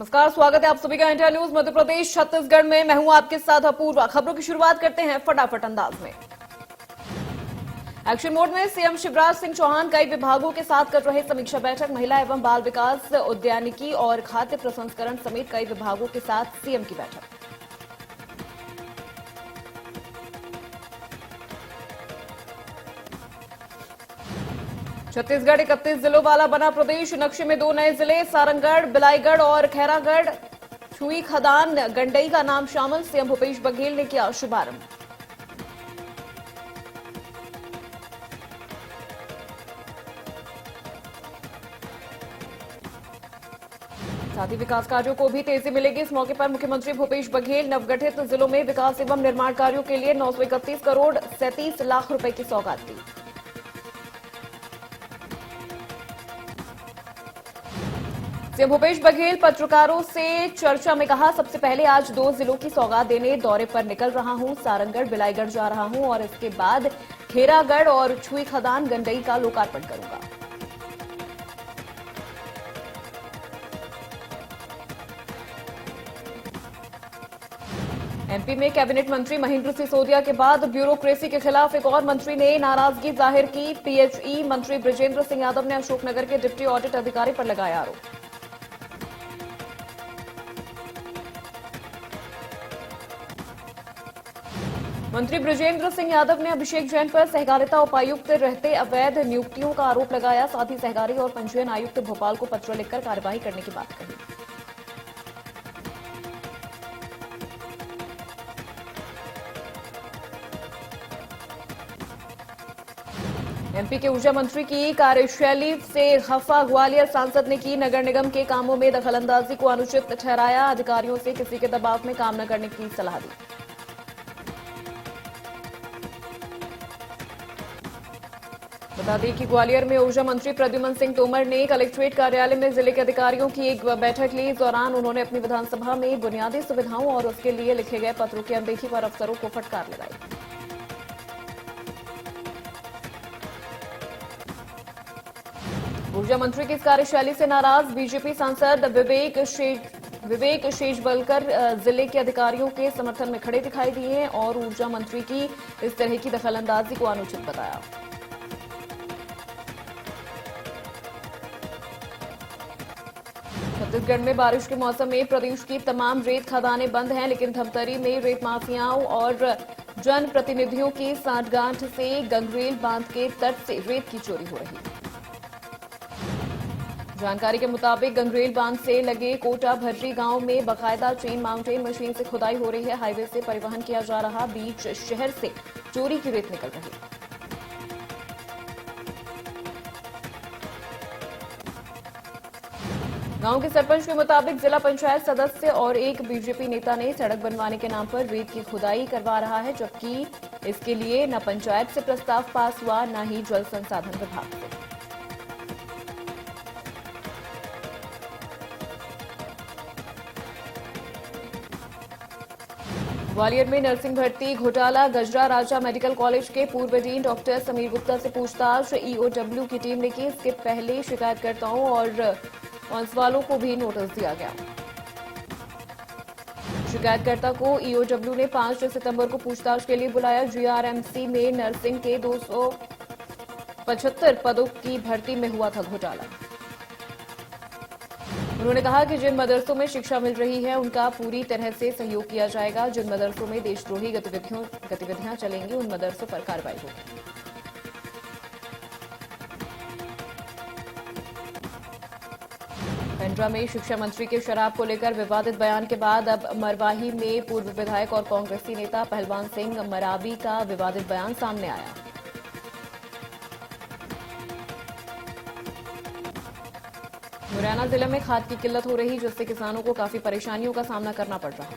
नमस्कार, स्वागत है आप सभी का इंडिया न्यूज मध्य प्रदेश छत्तीसगढ़ में। मैं हूं आपके साथ अपूर्वा। खबरों की शुरुआत करते हैं फटाफट अंदाज में। एक्शन मोड में सीएम शिवराज सिंह चौहान कई विभागों के साथ कर रहे समीक्षा बैठक। महिला एवं बाल विकास, उद्यानिकी और खाद्य प्रसंस्करण समेत कई विभागों के साथ सीएम की बैठक। छत्तीसगढ़ 31 जिलों वाला बना प्रदेश। नक्शे में 2 नए जिले सारंगढ़, बिलाईगढ़ और खैरागढ़। छुई खदान, गंडई का नाम शामिल। सीएम भूपेश बघेल ने किया शुभारंभ। साथ ही विकास कार्यों को भी तेजी मिलेगी। इस मौके पर मुख्यमंत्री भूपेश बघेल नवगठित जिलों में विकास एवं निर्माण कार्यों के लिए 931 करोड़ 37 लाख रुपए की सौगात दी। सीएम भूपेश बघेल पत्रकारों से चर्चा में कहा, सबसे पहले आज 2 जिलों की सौगात देने दौरे पर निकल रहा हूं। सारंगढ़, बिलाईगढ़ जा रहा हूं और इसके बाद खैरागढ़ और छुई खदान, गंडई का लोकार्पण करूंगा। एमपी में कैबिनेट मंत्री महेंद्र सिसोदिया के बाद ब्यूरोक्रेसी के खिलाफ एक और मंत्री ने नाराजगी जाहिर की। पीएचई मंत्री बृजेंद्र सिंह यादव ने अशोकनगर के डिप्टी ऑडिट अधिकारी पर लगाया आरोप। मंत्री बृजेंद्र सिंह यादव ने अभिषेक जैन पर सहकारिता उपायुक्त रहते अवैध नियुक्तियों का आरोप लगाया। साथ ही सहकारी और पंजीयन आयुक्त भोपाल को पत्र लिखकर कार्यवाही करने की बात कही। एमपी के ऊर्जा मंत्री की कार्यशैली से खफा ग्वालियर सांसद ने की नगर निगम के कामों में दखलंदाजी को अनुचित ठहराया। अधिकारियों से किसी के दबाव में काम न करने की सलाह दी। बता दें कि ग्वालियर में ऊर्जा मंत्री प्रद्युमन सिंह तोमर ने कलेक्ट्रेट कार्यालय में जिले के अधिकारियों की एक बैठक ली। इस दौरान उन्होंने अपनी विधानसभा में बुनियादी सुविधाओं और उसके लिए लिखे गए पत्रों की अनदेखी पर अफसरों को फटकार लगाई। ऊर्जा मंत्री की इस कार्यशैली से नाराज बीजेपी सांसद विवेक शेजवलकर जिले के अधिकारियों के समर्थन में खड़े दिखाई दिए और ऊर्जा मंत्री की इस तरह की दखलंदाजी को अनुचित बताया। छत्तीसगढ़ में बारिश के मौसम में प्रदेश की तमाम रेत खदानें बंद हैं, लेकिन धमतरी में रेत माफियाओं और जनप्रतिनिधियों की सांठगांठ से गंगरेल बांध के तट से रेत की चोरी हो रही है। जानकारी के मुताबिक गंगरेल बांध से लगे कोटा भर्री गांव में बाकायदा चेन माउंटेन मशीन से खुदाई हो रही है। हाईवे से परिवहन किया जा रहा बीच शहर से चोरी की रेत निकल रही है। गांव के सरपंच के मुताबिक जिला पंचायत सदस्य और एक बीजेपी नेता ने सड़क बनवाने के नाम पर रेत की खुदाई करवा रहा है, जबकि इसके लिए न पंचायत से प्रस्ताव पास हुआ न ही जल संसाधन विभाग से। ग्वालियर में नर्सिंग भर्ती घोटाला, गजरा राजा मेडिकल कॉलेज के पूर्व डीन डॉक्टर समीर गुप्ता से पूछताछ ईओडब्ल्यू की टीम ने की। इसके पहले शिकायतकर्ताओं और वालों को भी नोटिस दिया गया। शिकायतकर्ता को ईओडब्ल्यू ने 5 सितंबर को पूछताछ के लिए बुलाया। जीआरएमसी में नर्सिंग के 275 पदों की भर्ती में हुआ था घोटाला। उन्होंने कहा कि जिन मदरसों में शिक्षा मिल रही है उनका पूरी तरह से सहयोग किया जाएगा। जिन मदरसों में देशद्रोही गतिविधियां चलेंगी उन मदरसों पर कार्रवाई होगी। पेंड्रा में शिक्षा मंत्री के शराब को लेकर विवादित बयान के बाद अब मरवाही में पूर्व विधायक और कांग्रेसी नेता पहलवान सिंह मरावी का विवादित बयान सामने आया। मुरैना जिले में खाद की किल्लत हो रही, जिससे किसानों को काफी परेशानियों का सामना करना पड़ रहा है।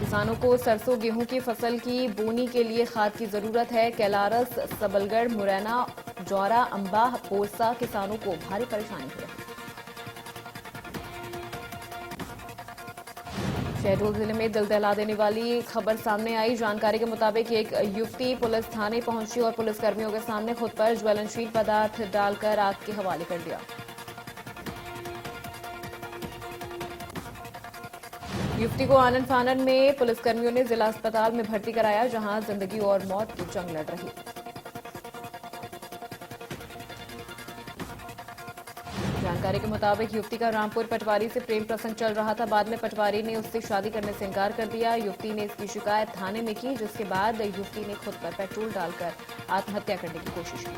किसानों को सरसों गेहूं की फसल की बोनी के लिए खाद की जरूरत है। कैलारस, सबलगढ़, मुरैना, जौरा, अंबा, पोरसा किसानों को भारी परेशानी है। शहडोल जिले में दिल दहला देने वाली खबर सामने आई। जानकारी के मुताबिक एक युवती पुलिस थाने पहुंची और पुलिसकर्मियों के सामने खुद पर ज्वलनशील पदार्थ डालकर आग के हवाले कर दिया। युवती को आनन फानन में पुलिसकर्मियों ने जिला अस्पताल में भर्ती कराया, जहां जिंदगी और मौत की जंग लड़ रही। जानकारी के मुताबिक युवती का रामपुर पटवारी से प्रेम प्रसंग चल रहा था। बाद में पटवारी ने उससे शादी करने से इनकार कर दिया। युवती ने इसकी शिकायत थाने में की, जिसके बाद युवती ने खुद पर पेट्रोल डालकर आत्महत्या करने की कोशिश की।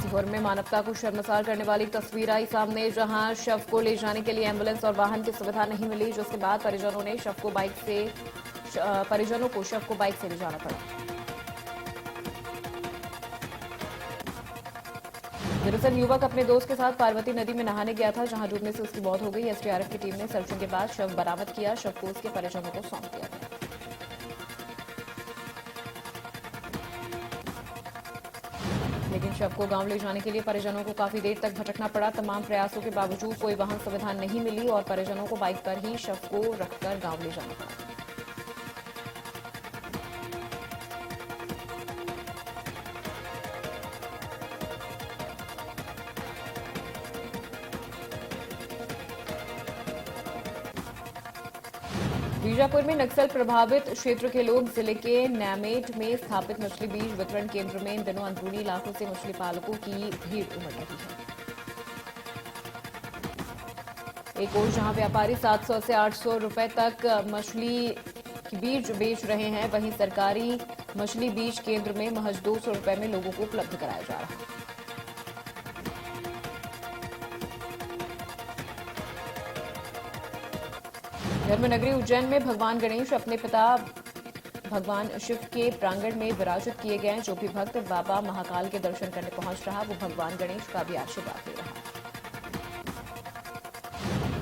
सीहोर में मानवता को शर्मसार करने वाली तस्वीर आई सामने, जहां शव को ले जाने के लिए एम्बुलेंस और वाहन की सुविधा नहीं मिली, जिसके बाद परिजनों को शव को बाइक से ले जाना पड़ा। दरअसल युवक अपने दोस्त के साथ पार्वती नदी में नहाने गया था, जहां डूबने से उसकी मौत हो गई। एसडीआरएफ की टीम ने सर्चिंग के बाद शव बरामद किया। शव को उसके परिजनों को सौंप दिया गया। लेकिन शव को गांव ले जाने के लिए परिजनों को काफी देर तक भटकना पड़ा। तमाम प्रयासों के बावजूद कोई वाहन सुविधा नहीं मिली और परिजनों को बाइक पर ही शव को रखकर गांव ले जाना पड़ा। बीजापुर में नक्सल प्रभावित क्षेत्र के लोग जिले के नैमेट में स्थापित मछली बीज वितरण केंद्र में इन दिनों अंदरूनी इलाकों से मछली पालकों की भीड़ उमड़ रही है। एक ओर जहां व्यापारी 700 से 800 रुपए तक मछली की बीज बेच रहे हैं, वहीं सरकारी मछली बीज केंद्र में महज 200 रुपए में लोगों को उपलब्ध कराया जा रहा है। धर्मनगरी उज्जैन में भगवान गणेश अपने पिता भगवान शिव के प्रांगण में विराजित किए गए। जो भी भक्त बाबा महाकाल के दर्शन करने पहुंच रहा, वो भगवान गणेश का भी आशीर्वाद ले रहा।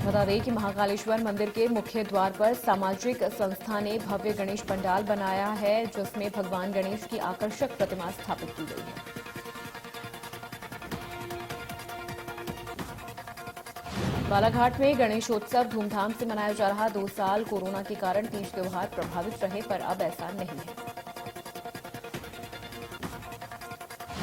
बता दें कि महाकालेश्वर मंदिर के मुख्य द्वार पर सामाजिक संस्था ने भव्य गणेश पंडाल बनाया है, जिसमें भगवान गणेश की आकर्षक प्रतिमा स्थापित की गई है। बालाघाट में गणेशोत्सव धूमधाम से मनाया जा रहा। 2 साल कोरोना के कारण तीज त्योहार प्रभावित रहे, पर अब ऐसा नहीं है।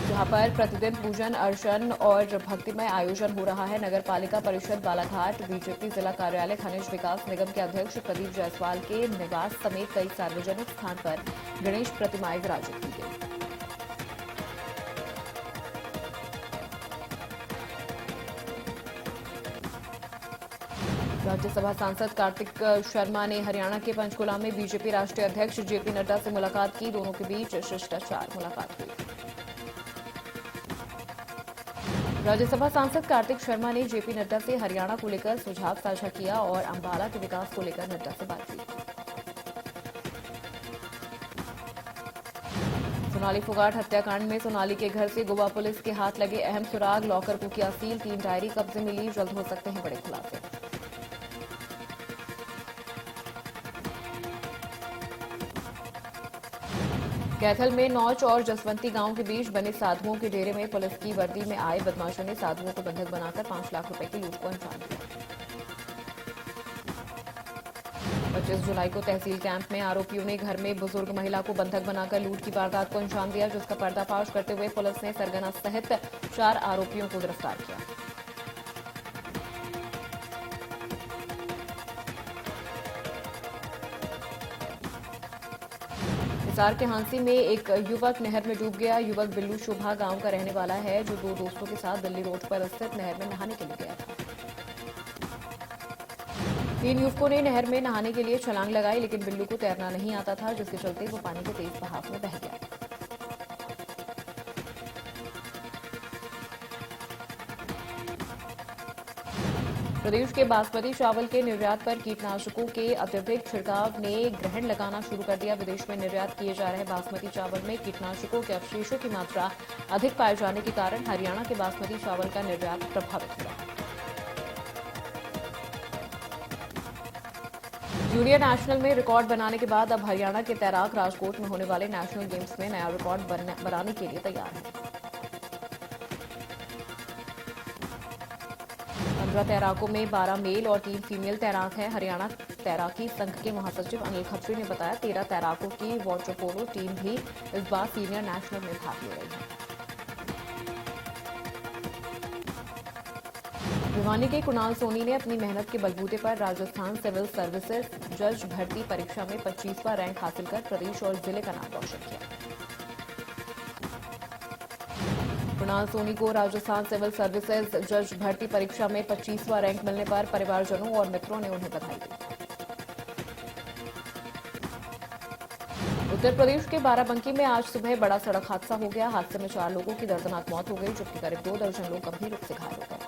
जहां पर प्रतिदिन पूजन अर्चन और भक्तिमय आयोजन हो रहा है। नगर पालिका परिषद बालाघाट बीजेपी जिला कार्यालय खनिज विकास निगम के अध्यक्ष प्रदीप जायसवाल के निवास समेत कई सार्वजनिक स्थान पर गणेश प्रतिमाएं विराजित की गई। राज्यसभा सांसद कार्तिक शर्मा ने हरियाणा के पंचकुला में बीजेपी राष्ट्रीय अध्यक्ष जेपी नड्डा से मुलाकात की। दोनों के बीच शिष्टाचार मुलाकात हुई। राज्यसभा सांसद कार्तिक शर्मा ने जेपी नड्डा से हरियाणा को लेकर सुझाव साझा किया और अंबाला के विकास को लेकर नड्डा से बातचीत की। सोनाली फोगाट हत्याकांड में सोनाली के घर से गोवा पुलिस के हाथ लगे अहम सुराग, लॉकर को किया सील, 3 डायरी कब्जे मिली। जल्द हो सकते हैं बड़े खुलासे। कैथल में नौच और जसवंती गांव के बीच बने साधुओं के डेरे में पुलिस की वर्दी में आए बदमाशों ने साधुओं को बंधक बनाकर 5 लाख रुपए की लूट को अंजाम दिया। 25 जुलाई को तहसील कैंप में आरोपियों ने घर में बुजुर्ग महिला को बंधक बनाकर लूट की वारदात को अंजाम दिया, जिसका पर्दाफाश करते हुए पुलिस ने सरगना सहित 4 आरोपियों को गिरफ्तार किया। हिसार के हांसी में एक युवक नहर में डूब गया। युवक बिल्लू शोभा गांव का रहने वाला है, जो 2 दोस्तों के साथ दिल्ली रोड पर स्थित नहर में नहाने के लिए गया था। 3 युवकों ने नहर में नहाने के लिए छलांग लगाई, लेकिन बिल्लू को तैरना नहीं आता था, जिसके चलते वो पानी के तेज बहाव में बह गया। प्रदेश के बासमती चावल के निर्यात पर कीटनाशकों के अत्यधिक छिड़काव ने ग्रहण लगाना शुरू कर दिया। विदेश में निर्यात किए जा रहे बासमती चावल में कीटनाशकों के अवशेषों की मात्रा अधिक पाए जाने के कारण हरियाणा के बासमती चावल का निर्यात प्रभावित हुआ। जूनियर नेशनल में रिकॉर्ड बनाने के बाद अब हरियाणा के तैराक राजकोट में होने वाले नेशनल गेम्स में नया रिकॉर्ड बनाने के लिए तैयार है। 15 तैराकों में 12 मेल और 3 फीमेल तैराक हैं। हरियाणा तैराकी संघ के महासचिव अनिल खत्री ने बताया 13 तैराकों की वाटर पोलो टीम भी इस बार सीनियर नेशनल में भाग ले रही है। भिवानी के कुणाल सोनी ने अपनी मेहनत के बलबूते पर राजस्थान सिविल सर्विसेज जज भर्ती परीक्षा में 25वां रैंक हासिल कर प्रदेश और जिले का नाम रोशन किया। कुणाल सोनी को राजस्थान सिविल सर्विसेज जज भर्ती परीक्षा में 25वां रैंक मिलने पर परिवारजनों और मित्रों ने उन्हें बधाई दी। उत्तर प्रदेश के बाराबंकी में आज सुबह बड़ा सड़क हादसा हो गया। हादसे में 4 लोगों की दर्दनाक मौत हो गई, जबकि करीब 2 दर्जन लोग गंभीर रूप से घायल हो गए।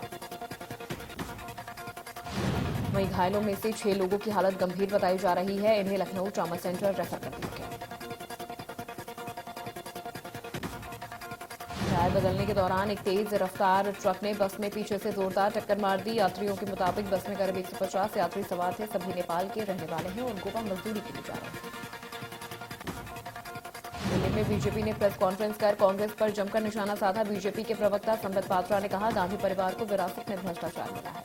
वहीं घायलों में से 6 लोगों की हालत गंभीर बताई जा रही है। इन्हें लखनऊ ट्रॉमा सेंटर रेफर कर दिया गया। टायर बदलने के दौरान एक तेज रफ्तार ट्रक ने बस में पीछे से जोरदार टक्कर मार दी। यात्रियों के मुताबिक बस में करीब 150 यात्री सवार थे। सभी नेपाल के रहने वाले हैं और गोवा मजदूरी के लिए जा रहे हैं। दिल्ली में बीजेपी ने प्रेस कॉन्फ्रेंस कर कांग्रेस पर जमकर निशाना साधा। बीजेपी के प्रवक्ता संबित पात्रा ने कहा, गांधी परिवार को विरासत में भ्रष्टाचार मिला है।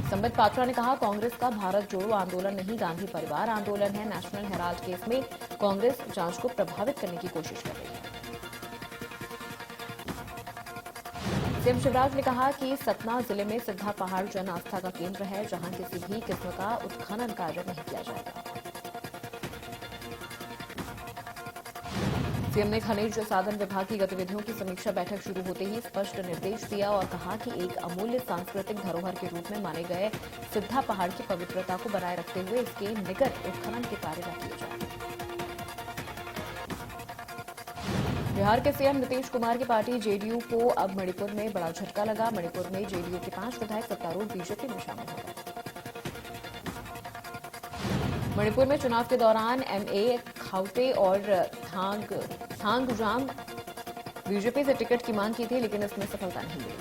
संबित पात्रा ने कहा, कांग्रेस का भारत जोड़ो आंदोलन नहीं, गांधी परिवार आंदोलन है। नेशनल हेराल्ड केस में कांग्रेस जांच को प्रभावित करने की कोशिश कर रही है। सीएम शिवराज ने कहा कि सतना जिले में सिद्धा पहाड़ जन आस्था का केंद्र है, जहां किसी भी किस्म का उत्खनन कार्य नहीं किया जाएगा। सीएम ने खनिज साधन विभाग की गतिविधियों की समीक्षा बैठक शुरू होते ही स्पष्ट निर्देश दिया और कहा कि एक अमूल्य सांस्कृतिक धरोहर के रूप में माने गए सिद्धा पहाड़ की पवित्रता को बनाए रखते हुए इसके निकट उत्खनन के कार्य न किए जाए। बिहार के सीएम नीतीश कुमार की पार्टी जेडीयू को अब मणिपुर में बड़ा झटका लगा। मणिपुर में जेडीयू के 5 विधायक सत्तारूढ़ बीजेपी में शामिल हो गए। मणिपुर में चुनाव के दौरान एमए खाउटे और थांगजाम बीजेपी से टिकट की मांग की थी, लेकिन इसमें सफलता नहीं मिली।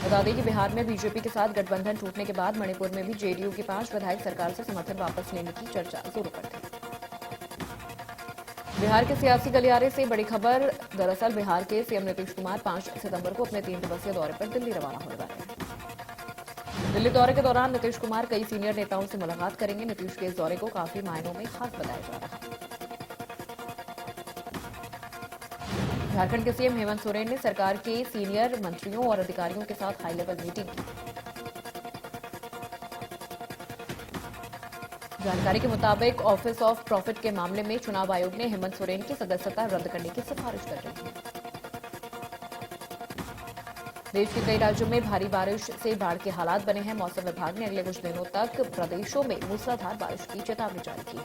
बता दें कि बिहार में बीजेपी के साथ गठबंधन टूटने के बाद मणिपुर में भी जेडीयू के 5 विधायक सरकार से समर्थन वापस लेने की चर्चा जोरों पर थी। बिहार के सियासी गलियारे से बड़ी खबर। दरअसल बिहार के सीएम नीतीश कुमार 5 सितंबर को अपने 3 दिवसीय दौरे पर दिल्ली रवाना होने वाले हैं। दिल्ली दौरे के दौरान नीतीश कुमार कई सीनियर नेताओं से मुलाकात करेंगे। नीतीश के इस दौरे को काफी मायनों में खास बताया जा रहा है। झारखंड के सीएम हेमंत सोरेन ने सरकार के सीनियर मंत्रियों और अधिकारियों के साथ हाई लेवल मीटिंग की। जानकारी के मुताबिक ऑफिस ऑफ प्रॉफिट के मामले में चुनाव आयोग ने हेमंत सोरेन की सदस्यता रद्द करने की सिफारिश कर रही है। देश के कई राज्यों में भारी बारिश से बाढ़ के हालात बने हैं। मौसम विभाग ने अगले कुछ दिनों तक प्रदेशों में मूसलाधार बारिश की चेतावनी जारी की है।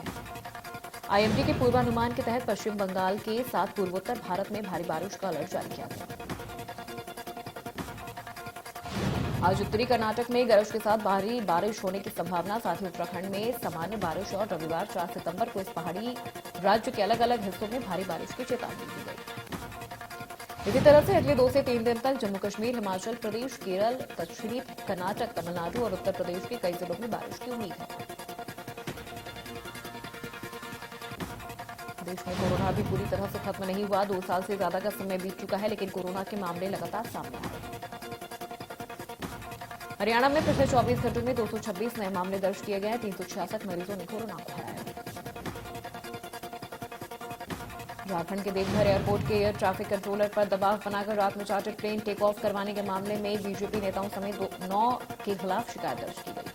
आईएमडी के पूर्वानुमान के तहत पश्चिम बंगाल के साथ पूर्वोत्तर भारत में भारी बारिश का अलर्ट जारी किया गया। आज उत्तरी कर्नाटक में गरज के साथ भारी बारिश होने की संभावना, साथ ही उत्तराखंड में सामान्य बारिश और रविवार 4 सितंबर को इस पहाड़ी राज्य के अलग अलग हिस्सों में भारी बारिश की चेतावनी दी गई। इसी तरह से अगले 2 से 3 दिन तक जम्मू कश्मीर, हिमाचल प्रदेश, केरल, दक्षिणी कर्नाटक, तमिलनाडु और उत्तर प्रदेश के कई जिलों में बारिश की उम्मीद है। देश में कोरोना भी पूरी तरह से खत्म नहीं हुआ। 2 साल से ज्यादा का समय बीत चुका है, लेकिन कोरोना के मामले लगातार सामने आ रहे हैं। हरियाणा में पिछले 24 घंटों में 226 नए मामले दर्ज किए गए हैं। 366 मरीजों ने कोरोना को हराया। झारखंड के देवघर एयरपोर्ट के एयर ट्रैफिक कंट्रोलर पर दबाव बनाकर रात में चार्टर्ड प्लेन टेक ऑफ करवाने के मामले में बीजेपी नेताओं समेत 9 के खिलाफ शिकायत दर्ज की गई।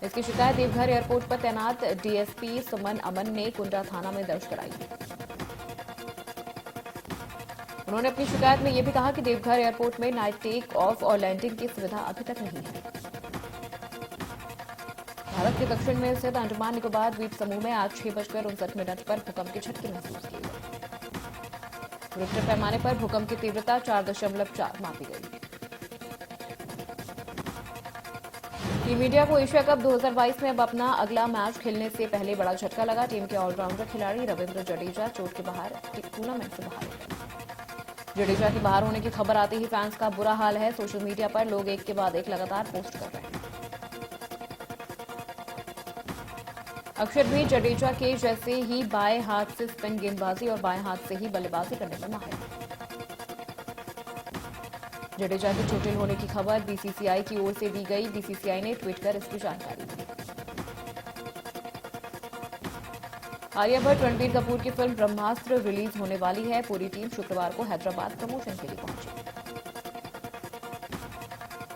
इसकी शिकायत देवघर एयरपोर्ट पर तैनात डीएसपी सुमन अमन ने कुंडा थाना में दर्ज कराई। उन्होंने अपनी शिकायत में यह भी कहा कि देवघर एयरपोर्ट में नाइट टेक ऑफ और लैंडिंग की सुविधा अभी तक नहीं है। भारत के दक्षिण में स्थित अंडमान निकोबार द्वीप समूह में आज 6:59 पर भूकंप के झटके महसूस किए गए। रिक्टर पैमाने पर भूकंप की तीव्रता 4.4 मापी गई। टीम इंडिया को एशिया कप 2022 में अब अपना अगला मैच खेलने से पहले बड़ा झटका लगा। टीम के ऑलराउंडर खिलाड़ी रविंद्र जडेजा चोट के बाहर टूर्नामेंट से बाहर हो गए। जडेजा के बाहर होने की खबर आते ही फैंस का बुरा हाल है। सोशल मीडिया पर लोग एक के बाद एक लगातार पोस्ट कर रहे हैं। अक्षर भी जडेजा के जैसे ही बाएं हाथ से स्पिन गेंदबाजी और बाएं हाथ से ही बल्लेबाजी करने में माहिर है। जडेजा के चोटिल होने की खबर बीसीसीआई की ओर से दी गई। बीसीसीआई ने ट्वीट कर इसकी जानकारी दी। आलिया भट्ट रणबीर कपूर की फिल्म ब्रह्मास्त्र रिलीज होने वाली है। पूरी टीम शुक्रवार को हैदराबाद प्रमोशन के लिए पहुंची।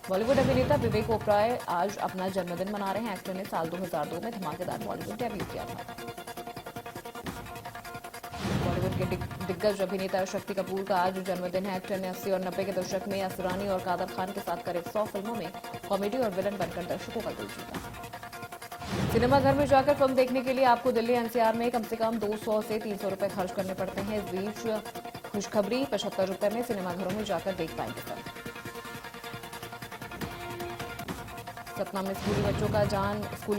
बॉलीवुड अभिनेता विवेक ओबराय आज अपना जन्मदिन मना रहे हैं। एक्टर ने साल 2002 में धमाकेदार बॉलीवुड डेब्यू किया था। बॉलीवुड के दिग्गज अभिनेता शक्ति कपूर का आज जन्मदिन है। एक्टर ने 80 और 90 के दशक में असरानी और कादर खान के साथ करीब 100 फिल्मों में कॉमेडी और विलन बनकर दर्शकों का दिल जीता। सिनेमाघर में जाकर फिल्म देखने के लिए आपको दिल्ली एनसीआर में कम से कम 200 से 300 रुपए खर्च करने पड़ते हैं। इस बीच खुशखबरी 75 रुपए में सिनेमाघरों में जाकर देख पाएंगे फिल्म। सतना में स्कूली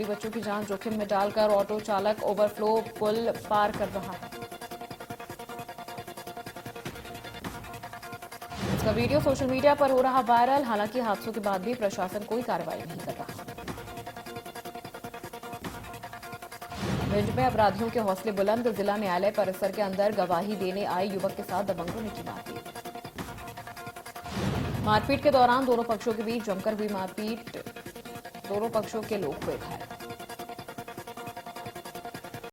बच्चों की जान जोखिम में डालकर ऑटो चालक ओवरफ्लो पुल पार कर रहा है। इसका वीडियो सोशल मीडिया पर हो रहा वायरल। हालांकि हादसों के बाद भी प्रशासन कोई कार्रवाई नहीं कर रहा। भिंड में अपराधियों के हौसले बुलंद। जिला न्यायालय परिसर के अंदर गवाही देने आए युवक के साथ दबंगों ने की मारपीट के दौरान दोनों पक्षों के बीच जमकर हुई मारपीट। दोनों पक्षों के लोग हुए घायल।